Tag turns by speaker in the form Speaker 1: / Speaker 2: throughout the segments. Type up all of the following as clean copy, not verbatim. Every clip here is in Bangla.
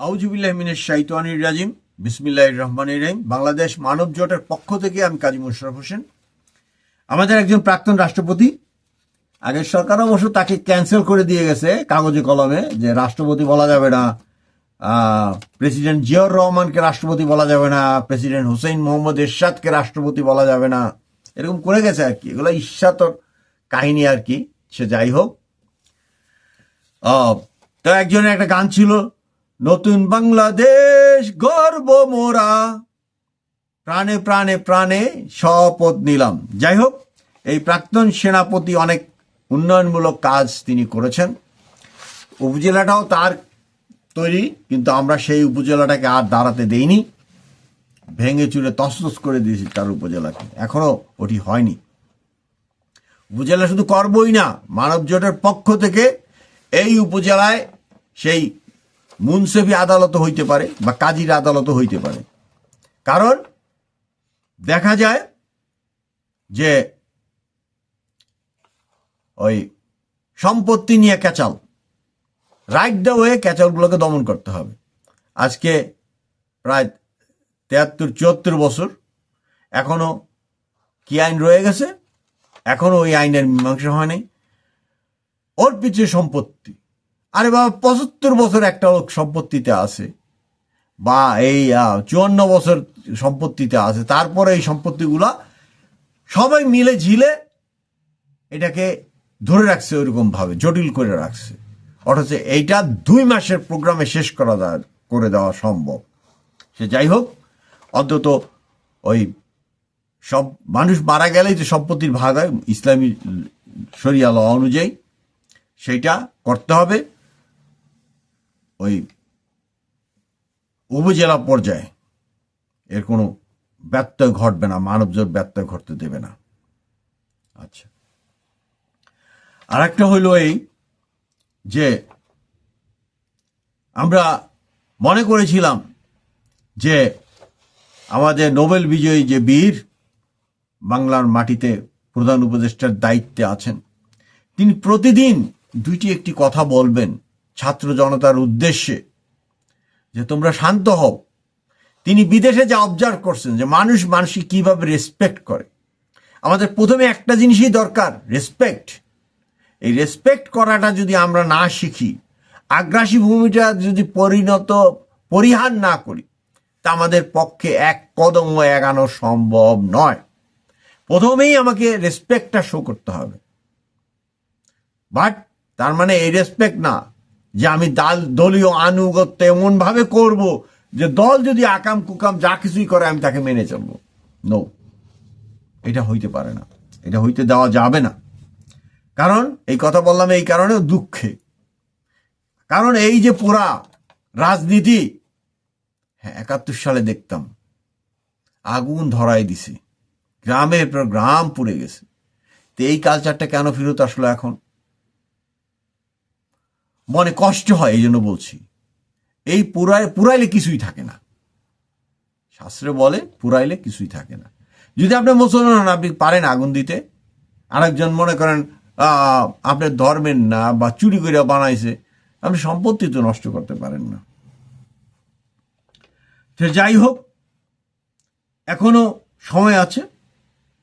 Speaker 1: আউযুবিল্লাহি মিনাশ শাইতানির রাজিম বিসমিল্লাহির রহমানির রহিম। বাংলাদেশ মানব জোটের পক্ষ থেকে আমি কাজী মোশাররফ হোসেন। আমাদের একজন প্রাক্তন রাষ্ট্রপতি, আগের সরকার অবশ্য তাকে ক্যান্সেল করে দিয়ে গেছে কাগজে কলমে, যে রাষ্ট্রপতি বলা যাবে না, প্রেসিডেন্ট জিয়াউর রহমানকে রাষ্ট্রপতি বলা যাবে না, প্রেসিডেন্ট হুসেইন মোহাম্মদ এরশাদকে রাষ্ট্রপতি বলা যাবে না, এরকম করে গেছে আর কি। এগুলো ঈর্ষাতর কাহিনী আর কি। সে যাই হোক, তো একজনের একটা গান ছিল, নতুন বাংলাদেশ গর্ব মোরা, প্রাণে প্রাণে প্রাণে শপথ নিলাম। যাই হোক, এই প্রাক্তন সেনাপতি অনেক উন্নয়নমূলক কাজ তিনি করেছেন। উপজেলাটাও তার তৈরি, কিন্তু আমরা সেই উপজেলাটাকে আর দাঁড়াতে দেইনি, ভেঙে চুরে তছনছ করে দিয়েছি তার উপজেলাকে। এখনো ওটি হয়নি। উপজেলা শুধু করবই না, মানব জোটের পক্ষ থেকে এই উপজেলায় সেই মুন্সিফি আদালত হইতে পারে বা কাজীর আদালত হইতে পারে। কারণ দেখা যায় যে ওই সম্পত্তি নিয়ে ক্যাচাল, রাইট দ্য ওয়ে ক্যাচালগুলোকে দমন করতে হবে। আজকে প্রায় 73-74 বছর এখনো কি আইন রয়ে গেছে, এখনো ওই আইনের মীমাংসা হয়নি। ওর পিছিয়ে সম্পত্তি, আরে বাবা 75 বছর একটা লোক সম্পত্তিতে আছে, বা এই 54 বছর সম্পত্তিতে আছে, তারপরে এই সম্পত্তিগুলা সবাই মিলে ঝিলে এটাকে ধরে রাখছে, ওইরকম ভাবে জটিল করে রাখছে। অথচ এইটা 2 মাসের প্রোগ্রামে শেষ করে দেওয়া সম্ভব। সে যাই হোক, অন্তত ওই সব মানুষ মারা গেলেই যে সম্পত্তির ভাগ হয় ইসলামী শরিয়া ল অনুযায়ী, সেইটা করতে হবে ওই উপজেলা পর্যায়ে। এর কোনো ব্যত্যয় ঘটবে না, মানবজোট ব্যত্যয় ঘটতে দেবে না। আচ্ছা, আর একটা হইল এই যে আমরা মনে করেছিলাম যে আমাদের নোবেল বিজয়ী যে বীর, বাংলার মাটিতে প্রধান উপদেষ্টার দায়িত্বে আছেন, তিনি প্রতিদিন 2টি একটি কথা বলবেন ছাত্র জনতার উদ্দেশ্যে, যে তোমরা শান্ত হও। তিনি বিদেশে যা অবজার্ভ করছেন যে মানুষকে কিভাবে রেসপেক্ট করে, আমাদের প্রথমে একটা জিনিসই দরকার, রেসপেক্ট। এই রেসপেক্ট করাটা যদি আমরা না শিখি, আগ্রাসী ভূমিটা যদি পরিহার না করি, তা আমাদের পক্ষে এক কদম এগানো সম্ভব নয়। প্রথমেই আমাকে রেসপেক্টটা শো করতে হবে। বাট তার মানে এই রেসপেক্ট না যে আমি দলীয় আনুগত্য এমন ভাবে করব যে দল যদি আকাম কুকাম যা কিছুই করে আমি তাকে মেনে চলবো। নো, এটা হইতে পারে না, এটা হইতে দেওয়া যাবে না। কারণ এই কথা বললাম এই কারণে, দুঃখে, কারণ এই যে পুরা রাজনীতি, হ্যাঁ 71 সালে দেখতাম আগুন ধরাই দিছে, গ্রামের পর গ্রাম পুড়ে গেছে। তো এই কালচারটা কেন ফেরত আসলো এখন? মনে কষ্ট হয়, এই জন্য বলছি। এই পুরাইলে কিছুই থাকে না, শাস্ত্রে বলে পুরাইলে কিছুই থাকে না। যদি আপনি মুসলমান হন, আপনি পারেন আগুন দিতে, আরেকজন মনে করেন আপনার ধর্মের না বা চুরি করে বানাইছে, আপনি সম্পত্তি তো নষ্ট করতে পারেন না। যাই হোক, এখনো সময় আছে।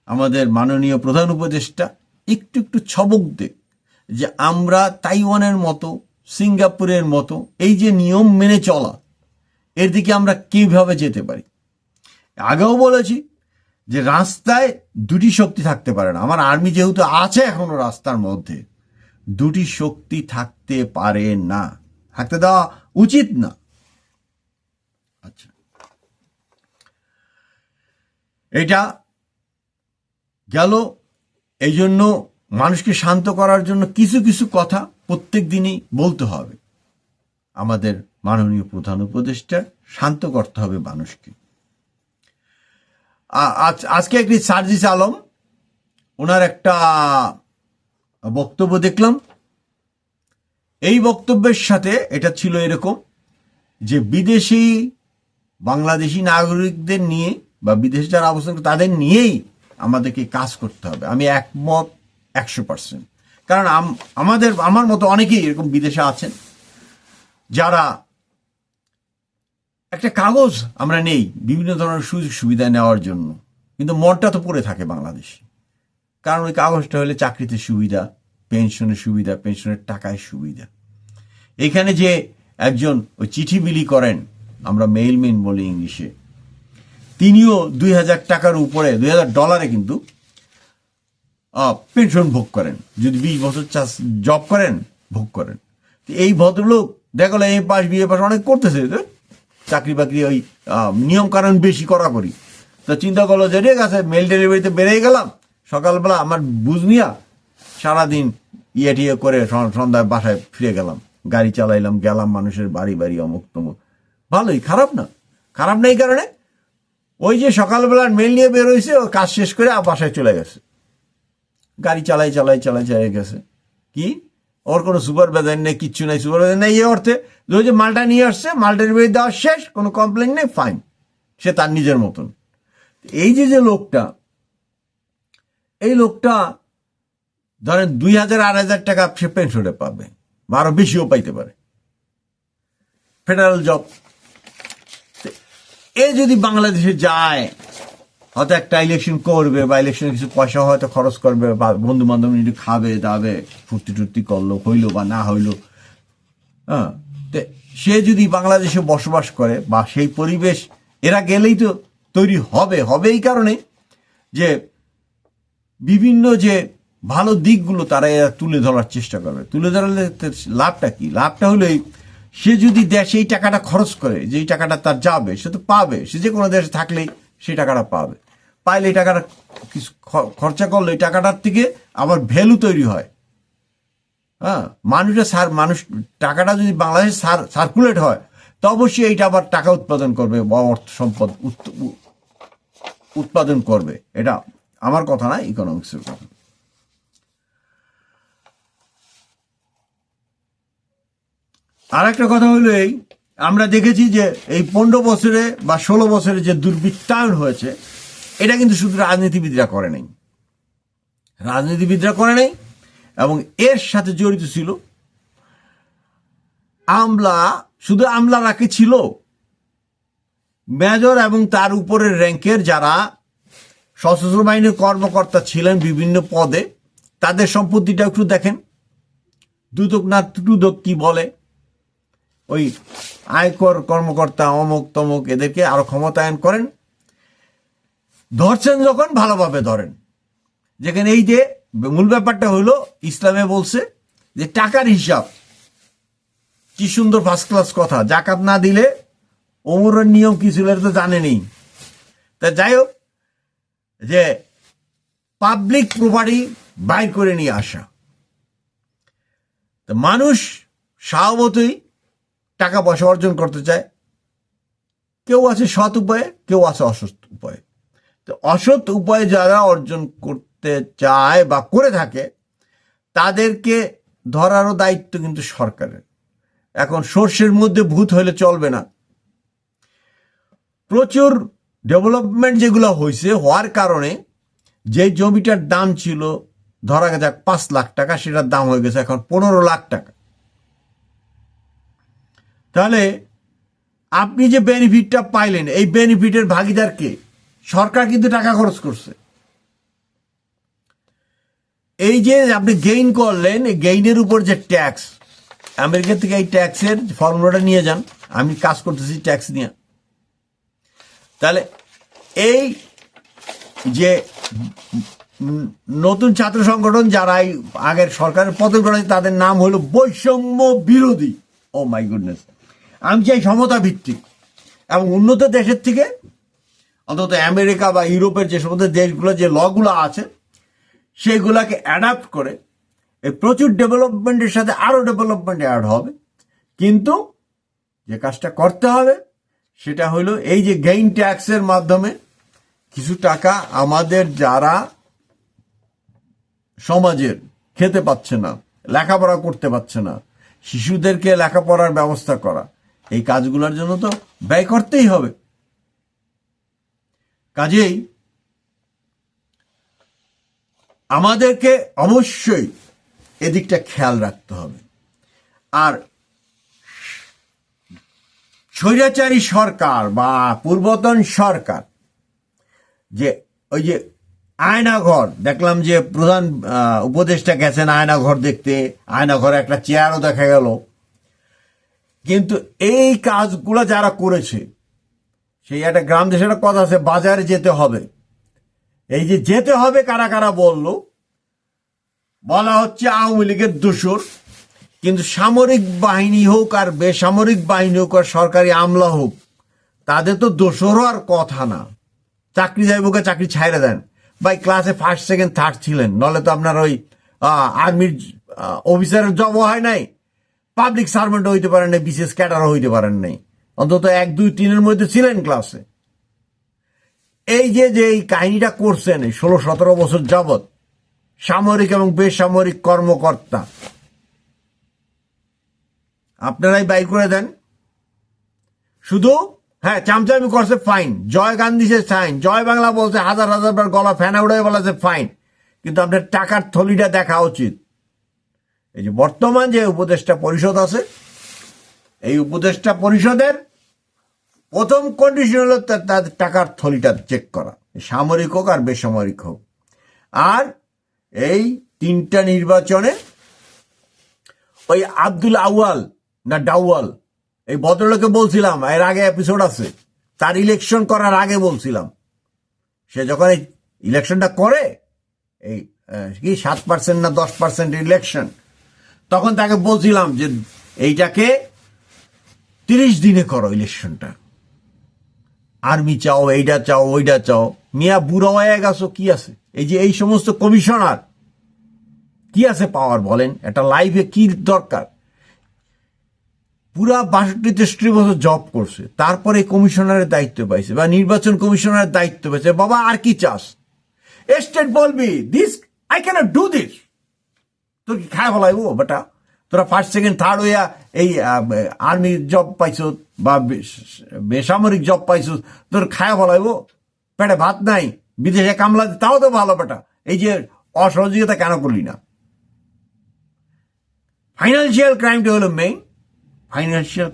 Speaker 1: আমাদের মাননীয় প্রধান উপদেষ্টা একটু একটু ছবক দেখ যে আমরা তাইওয়ানের মতো, সিঙ্গাপুরের মতো এই যে নিয়ম মেনে চলা, এর দিকে আমরা কিভাবে যেতে পারি। আগেও বলেছি যে রাস্তায় 2টি শক্তি থাকতে পারে না। আমার আর্মি যেহেতু আছে এখনো রাস্তার মধ্যে, 2টি শক্তি থাকতে পারে না, থাকতে দেওয়া উচিত না। আচ্ছা, এটা গেল। এই জন্য মানুষকে শান্ত করার জন্য কিছু কিছু কথা প্রত্যেক দিনই বলতে হবে। আমাদের মাননীয় প্রধান উপদেষ্টা শান্ত করতে হবে মানুষকে। আজকে একটি সার্জিস আলম, ওনার একটা বক্তব্য দেখলাম। এই বক্তব্যের সাথে এটা ছিল এরকম যে বিদেশি বাংলাদেশি নাগরিকদের নিয়ে বা বিদেশে যারা অবস্থান করে তাদের নিয়েই আমাদেরকে কাজ করতে হবে। আমি একমত 100%। কারণ আমার মতো অনেকেই এরকম বিদেশে আছেন যারা একটা কাগজ আমরা নেই বিভিন্ন ধরনের সুযোগ সুবিধা নেওয়ার জন্য, কিন্তু মনটা তো পড়ে থাকে বাংলাদেশ। কারণ ওই কাগজটা হলে চাকরিতে সুবিধা, পেনশনের সুবিধা, পেনশনের টাকায় সুবিধা। এখানে যে একজন ওই চিঠি বিলি করেন, আমরা মেইলম্যান বলি ইংলিশে, তিনিও 2,000 টাকার উপরে, $2,000 কিন্তু পেনশন ভোগ করেন। যদি 20 বছর জব করেন, ভোগ করেন। এই ভদ্রলোক দেখলো এ পাস বিএ পাস অনেক করতেছে, চাকরি বাকরি ওই নিয়ম কানুন বেশি করা করি, তো চিন্তা করলো যে ঠিক আছে মেল ডেলিভারিতে বেরিয়ে গেলাম, সকালবেলা আমার বুঝ নিয়া সারাদিন টিয়ে করে সন্ধ্যায় বাসায় ফিরে গেলাম, গাড়ি চালাইলাম, গেলাম মানুষের বাড়ি বাড়ি, অমুক তমুক। ভালোই, খারাপ না, খারাপ না। এই কারণে ওই যে সকালবেলার মেল নিয়ে বের হয়েছে, ও কাজ শেষ করে বাসায় চলে গেছে, গাড়ি চালাই চালাই চালাই চালাই গেছে। কি ওর কোনো সুপারভাইজার নেই, কিচ্ছু নেই, সুপারভাইজার নেই। অর্থে ওই যে মালটা নিয়ে আসছে, মালটা ডেলিভারি দেওয়া শেষ, কোনো কমপ্লেন নেই, ফাইন, সে তার নিজের মতন। এই যে লোকটা, এই লোকটা ধরেন 2,000 2,500 টাকা সে পেনশনে পাবে, বা আরো বেশিও পাইতে পারে, ফেডারেল জব। এ যদি বাংলাদেশে যায়, হয়তো একটা ইলেকশন করবে, বা ইলেকশনে কিছু পয়সা হয়তো খরচ করবে, বা বন্ধু বান্ধব একটু খাবে দাবে, ফুর্তি টুর্তি করলো, হইলো বা না হইলো, হ্যাঁ, সে যদি বাংলাদেশে বসবাস করে, বা সেই পরিবেশ এরা গেলেই তো তৈরি হবে। এই কারণে যে বিভিন্ন যে ভালো দিকগুলো তারা এরা তুলে ধরার চেষ্টা করবে। তুলে ধরালে লাভটা কি? লাভটা হলো সে যদি দেশে এই টাকাটা খরচ করে, যেই টাকাটা তার যাবে, সে তো পাবে, সে যে কোনো দেশে থাকলেই সেই টাকাটা পাবে। পাইলে এই টাকাটা কিছু খরচা করলে এই টাকাটার থেকে আবার ভ্যালু তৈরি হয়। হ্যাঁ, মানুষ টাকাটা যদি বাংলাদেশে সার্কুলেট হয়, তো অবশ্যই এইটা আবার টাকা উৎপাদন করবে বা অর্থ সম্পদ উৎপাদন করবে। এটা আমার কথা না, ইকোনমিক্সের কথা। আর একটা কথা হলো এই, আমরা দেখেছি যে এই 15 বছরে বা 16 বছরে যে দুর্বৃত্তায়ন হয়েছে, এটা কিন্তু শুধু রাজনীতিবিদরা করে নাই, এবং এর সাথে জড়িত ছিল আমলা। শুধু আমলারা কি ছিল, মেজর এবং তার উপরের র্যাঙ্কের যারা সশস্ত্র বাহিনীর কর্মকর্তা ছিলেন বিভিন্ন পদে, তাদের সম্পত্তিটা একটু দেখেন। দুদক না টুদক কি বলে, ওই আয়কর কর্মকর্তা অমুক তমুক, এদেরকে আরো ক্ষমতায়ন করেন। ধরছেন যখন ভালোভাবে ধরেন। যেখানে এই যে মূল ব্যাপারটা হইলো, ইসলামে বলছে যে টাকার হিসাব, কি সুন্দর ফার্স্ট ক্লাস কথা, জাকাত না দিলে ওমরের নিয়ম কি ছিল এটা তো জানেনি। তা যাই হোক, যে পাবলিক প্রপার্টি বাইর করে নিয়ে আসা, মানুষ স্বভাবতই টাকা পয়সা অর্জন করতে চায়। কেউ আছে সৎ উপায়ে, কেউ আছে অসৎ উপায়ে। তো অসৎ উপায়ে যারা অর্জন করতে চায় বা করে থাকে, তাদেরকে ধরারও দায়িত্ব কিন্তু সরকারের। এখন সর্ষের মধ্যে ভূত হলে চলবে না। প্রচুর ডেভেলপমেন্ট যেগুলো হয়েছে, হওয়ার কারণে যে জমিটার দাম ছিল ধরা যাক 5 লাখ টাকা, সেটার দাম হয়ে গেছে এখন 15 লাখ টাকা। তাহলে আপনি যে বেনিফিটটা পাইলেন, এই বেনিফিটের ভাগিদার কে? সরকার কিন্তু টাকা খরচ করছে। এই যে আপনি গেইন করলেন, এই গেইনের উপর যে ট্যাক্স, আমেরিকা থেকে এই ট্যাক্সের ফর্মুলাটা নিয়ে যান, আমি কাজ করতেছি ট্যাক্স নিয়ে। তাহলে এই যে নতুন ছাত্র সংগঠন যারা আগের সরকারের পতন করেছে, তাদের নাম হলো বৈষম্য বিরোধী। ও মাই গুডনেস। আমি চাই সমতা ভিত্তিক এবং উন্নত দেশের থেকে, অন্তত আমেরিকা বা ইউরোপের যে সমস্ত দেশগুলো যে লগুলো আছে, সেগুলাকে অ্যাডাপ্ট করে এই প্রচুর ডেভেলপমেন্টের সাথে আরো ডেভেলপমেন্ট অ্যাড হবে। কিন্তু যে কাজটা করতে হবে সেটা হলো এই যে গেইন ট্যাক্সের মাধ্যমে কিছু টাকা আমাদের যারা সমাজের খেতে পাচ্ছে না, লেখাপড়া করতে পারছে না, শিশুদেরকে লেখাপড়ার ব্যবস্থা করা, এই কাজগুলোর জন্য তো ব্যয় করতেই হবে। কাজেই আমাদেরকে অবশ্যই এদিকটা খেয়াল রাখতে হবে। আর স্বৈরাচারী সরকার বা পূর্বতন সরকার যে ওই যে আয়নাঘর দেখলাম যে প্রধান উপদেষ্টা গেছেন আয়নাঘর দেখতে, আয়নাঘরে একটা চেয়ারও দেখা গেল, কিন্তু এই কাজগুলো যারা করেছে সেই একটা গ্রাম দেশে একটা কথা আছে বাজারে যেতে হবে, এই যে যেতে হবে কারা কারা বলা হচ্ছে আওয়ামী লীগের দোসর, কিন্তু সামরিক বাহিনী হোক আর বেসামরিক বাহিনী হোক আর সরকারি আমলা হোক তাদের তো দোসরও আর কথা না। চাকরি যাইবকে চাকরি ছাইড়ে দেন ভাই, ক্লাসে ফার্স্ট সেকেন্ড থার্ড ছিলেন, নলে তো আপনার ওই আর্মির অফিসারের জব হয় নাই, পাবলিক সার্ভেন্টও হইতে পারেন নাই, বিশেষ ক্যাডারও হইতে পারেন নাই, অন্তত 1, 2, 3 মধ্যে ছিলেন ক্লাসে। এই যে এই কাহিনীটা করছেন এই 16-17 বছর যাবৎ সামরিক এবং বেসামরিক কর্মকর্তা, আপনারাই বাইর করে দেন। শুধু হ্যাঁ চামচামি করছে ফাইন, জয় গান্ধী সে সাইন, জয় বাংলা বলছে হাজার হাজার বার, গলা ফেনা উড়ে বলেছে ফাইন, কিন্তু আপনার টাকার থলিটা দেখা উচিত। এই যে বর্তমান যে উপদেষ্টা পরিষদ আছে, এই উপদেষ্টা পরিষদের প্রথম কন্ডিশন হলো তাদের টাকার থলিটা চেক করা, সামরিক হোক আর বেসামরিক হোক। আর এই 3টা নির্বাচনে ওই আব্দুল আউয়াল না ডাউয়াল, এই ভদ্রলোকে বলছিলাম, এর আগে এপিসোড আছে, তার ইলেকশন করার আগে বলছিলাম, সে যখন এই ইলেকশনটা করে এই কি 7% না 10% ইলেকশন, তখন তাকে বলছিলাম যে এইটাকে 30 দিনে করো ইলেকশনটা, আর্মি চাও, এইটা চাও, ওইটা চাও, মিয়া বুড়ো হয়ে গেছো, কি আছে? এই যে এই সমস্ত কমিশনার কি আছে পাওয়ার বলেন? একটা লাইফে কি দরকার? পুরা 62-63 বছর জব করছে, তারপরে কমিশনারের দায়িত্ব পাইছে বা নির্বাচন কমিশনারের দায়িত্ব পাইছে। বাবা আর কি চাস? স্টেট বলবি this I can't do this, তোর কি খায় বলাইব বেটা? তোরা ফার্স্ট সেকেন্ড থার্ড হইয়া এই আর্মির জব পাইছ বা বেসামরিক জব পাইছ, তোর খায় বলাইব? পেটে ভাত নাই, বিদেশে কামলা, তাও তো ভালো বেটা, এই যে অসহযোগিতা কেন করলি না? ফাইন্যান্সিয়াল ক্রাইমটা হলো মেইন, ফাইন্যান্সিয়াল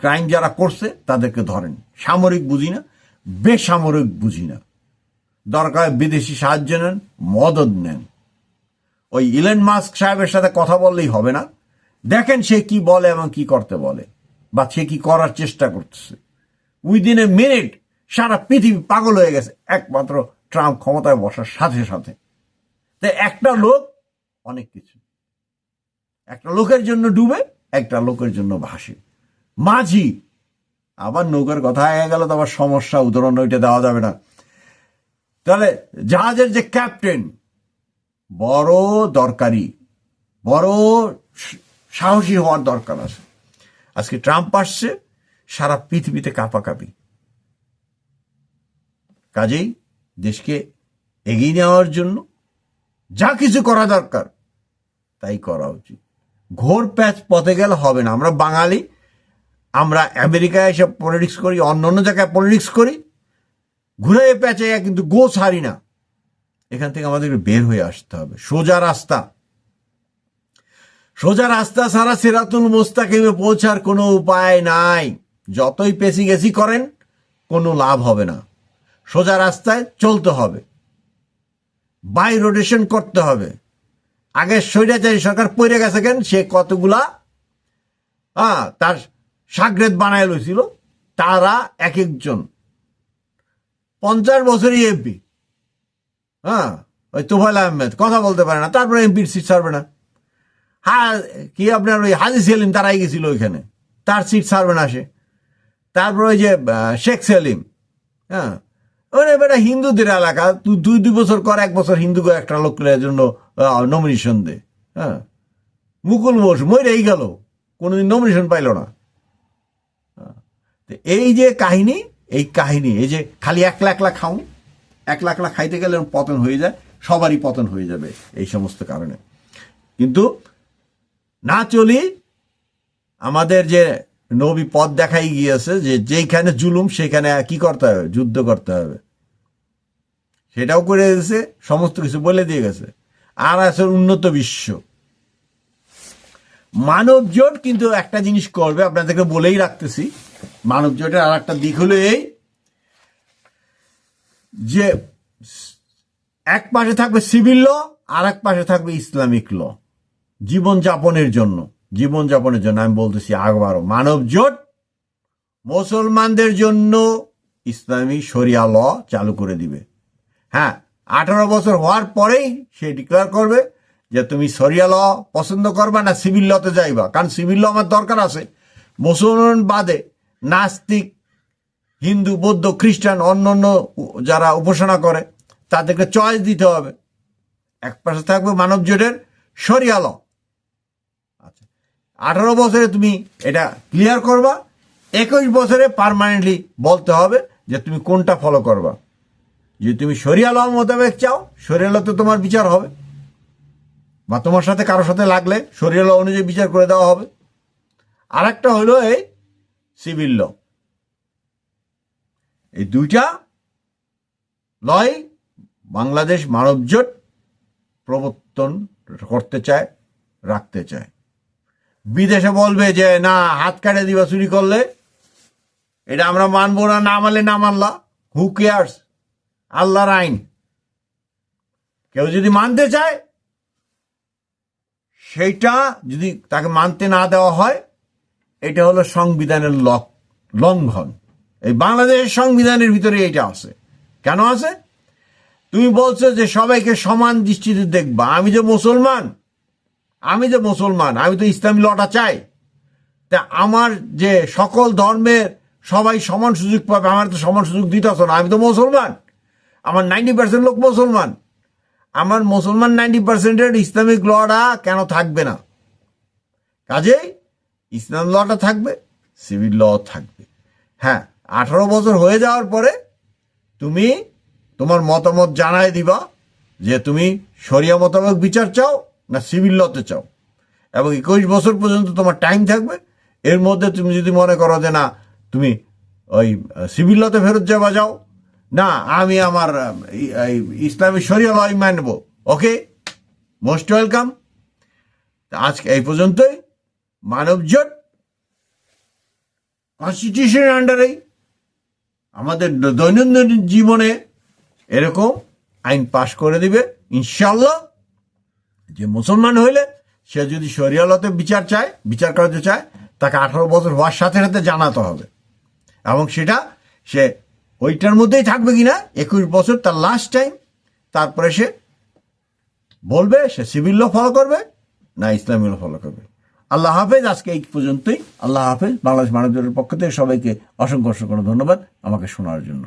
Speaker 1: ক্রাইম যারা করছে তাদেরকে ধরেন। সামরিক বুঝি না, বেসামরিক বুঝি না, দরকার বিদেশি সাহায্য নেন, মদত নেন। ওই ইলন মাস্ক সাহেবের সাথে কথা বললেই হবে না, দেখেন সে কি বলে এবং কি করতে বলে বা সে কি করার চেষ্টা করতেছে। উইদিন এ মিনিট সারা পৃথিবী পাগল হয়ে গেছে একমাত্র ট্রাম্প ক্ষমতায় বসার সাথে সাথে। তাই একটা লোক অনেক কিছু, একটা লোকের জন্য ডুবে, একটা লোকের জন্য ভাসে, মাঝি। আবার নৌকার কথা হয়ে গেল তো আবার সমস্যা, উদাহরণ ওইটা দেওয়া যাবে না। তাহলে জাহাজের যে ক্যাপ্টেন বড় দরকারি, বড় সাহসী হওয়ার দরকার আছে। আজকে ট্রাম্প আসছে, সারা পৃথিবীতে কাঁপাকাঁপি। কাজেই দেশকে এগিয়ে নেওয়ার জন্য যা কিছু করা দরকার তাই করা উচিত। ঘোর প্যাচ পথে গেলে হবে না। আমরা বাঙালি, আমরা আমেরিকায় এসব পলিটিক্স করি, অন্য অন্য জায়গায় পলিটিক্স করি, ঘুরে প্যাচে কিন্তু গো ছাড়ি না। এখান থেকে আমাদেরকে বের হয়ে আসতে হবে। সোজা রাস্তা, সোজা রাস্তা ছাড়া সিরাতুল মুস্তাকিমে পৌঁছার কোনো উপায় নাই। যতই পেছি গেছি করেন কোনো লাভ হবে না। সোজা রাস্তায় চলতে হবে, বাই রোটেশন করতে হবে। আগে স্বৈরাচারী সরকার পড়ে গেছে কেন, সে কতগুলা তার সাগরেদ বানায় লইছিল, তারা এক একজন 50 বছরই এমপি। ওই তোফায়েল আহমেদ কথা বলতে পারে না, তারপরে এমপির সিট ছাড়বে না। কি আপনার ওই হাজি সেলিম তারাই গেছিল ওইখানে, তার সিট ছাড়বে না সে। তারপরে ওই যে শেখ সেলিম, ওরে বেটা হিন্দুদের এলাকা, তুই 2 বছর কর, 1 বছর হিন্দু একটা লোকের জন্য নমিনেশন দে। মুকুল বোস মরেই গেল, কোনোদিন নমিনেশন পাইল না। এই যে কাহিনী, এই কাহিনী, এই যে খালি 1 লাখ খাও, 1 লাখ খাইতে গেলে পতন হয়ে যায়, সবারই পতন হয়ে যাবে এই সমস্ত কারণে। কিন্তু না চলি, আমাদের যে নবী পথ দেখাই গিয়েছে যে যেখানে জুলুম সেখানে কি করতে হবে, যুদ্ধ করতে হবে, সেটাও করে গেছে, সমস্ত কিছু বলে দিয়ে গেছে। আর আছে উন্নত বিশ্ব মানব জোট, কিন্তু একটা জিনিস করবে, আপনাদেরকে বলেই রাখতেছি, মানব জোটের আর একটা দিক হলো এই যে এক পাশে থাকবে সিভিল ল, আর এক পাশে থাকবে ইসলামিক ল। জীবনযাপনের জন্য আমি বলতেছি আবারও, মানব জোট মুসলমানদের জন্য ইসলামী শরিয়া ল চালু করে দিবে। হ্যাঁ, 18 বছর হওয়ার পরেই সে ডিক্লেয়ার করবে যে তুমি শরিয়া ল পছন্দ করবা না সিভিল লতে যাইবা। কারণ সিভিল ল আমার দরকার আছে। মুসলমান বাদে নাস্তিক, হিন্দু, বৌদ্ধ, খ্রিস্টান, অন্য যারা উপাসনা করে তাদেরকে চয়েস দিতে হবে। এক পাশে থাকবে মানব জোটের শরিয়া ল। আচ্ছা, 18 বছরে তুমি এটা ক্লিয়ার করবা, 21 বছরে পার্মানেন্টলি বলতে হবে যে তুমি কোনটা ফলো করবা। যদি তুমি শরিয়া ল মোতাবেক চাও, শরিয়া লতে তোমার বিচার হবে, বা তোমার সাথে কারোর সাথে লাগলে শরিয়া ল অনুযায়ী বিচার করে দেওয়া হবে। আর একটা হলো এই সিভিল ল। এই দুইটা লয় বাংলাদেশ মানব জোট প্রবর্তন করতে চায়, রাখতে চায়। বিদেশে বলবে যে না, হাত কাটে দিবা চুরি করলে, এটা আমরা মানবো না, না মানলে না মানলা, হু কেয়ার্স, আল্লাহর আইন। কেউ যদি মানতে চায়, সেইটা যদি তাকে মানতে না দেওয়া হয়, এটা হলো সংবিধানের লঙ্ঘন। এই বাংলাদেশের সংবিধানের ভিতরে এটা আছে। কেন আছে? তুমি বলছো যে সবাইকে সমান দৃষ্টিতে দেখবা। আমি যে মুসলমান, আমি তো ইসলামী লটা চাই। তা আমার যে সকল ধর্মের সবাই সমান সুযোগ পাবে, আমার তো সমান সুযোগ দিতেছ না। আমি তো মুসলমান, আমার 90% লোক মুসলমান। আমার মুসলমান 90%-এর ইসলামিক লটা কেন থাকবে না? কাজেই ইসলাম লটা থাকবে, সিভিল ল থাকবে। হ্যাঁ, 18 বছর হয়ে যাওয়ার পরে তুমি তোমার মতামত জানাই দিবা যে তুমি শরিয়া মোতাবেক বিচার চাও না সিভিল লতে চাও, এবং 21 বছর পর্যন্ত তোমার টাইম থাকবে। এর মধ্যে তুমি যদি মনে করো যে না, তুমি ওই সিভিল লতে ফেরত যাবা, যাও, না আমি আমার ইসলামী শরিয়া ল মানবো, ওকে, মোস্ট ওয়েলকাম। আজকে এই পর্যন্তই। মানব জোট কনস্টিটিউশনের আন্ডারেই আমাদের দৈনন্দিন জীবনে এরকম আইন পাশ করে দিবে ইনশাল্লাহ। যে মুসলমান হইলে সে যদি শরিয়া লতে বিচার করতে চায়, তাকে 18 বছর হওয়ার সাথে সাথে জানাতে হবে, এবং সেটা সে ওইটার মধ্যেই থাকবে কিনা 21 বছর তার লাস্ট টাইম। তারপরে সে বলবে সে সিভিল ল ফলো করবে না ইসলামী ল ফলো করবে। আল্লাহ হাফেজ। আজকে এই পর্যন্তই। আল্লাহ হাফেজ। বাংলাদেশ মানব জোটের পক্ষ থেকে সবাইকে অসংখ্য ধন্যবাদ আমাকে শোনার জন্য।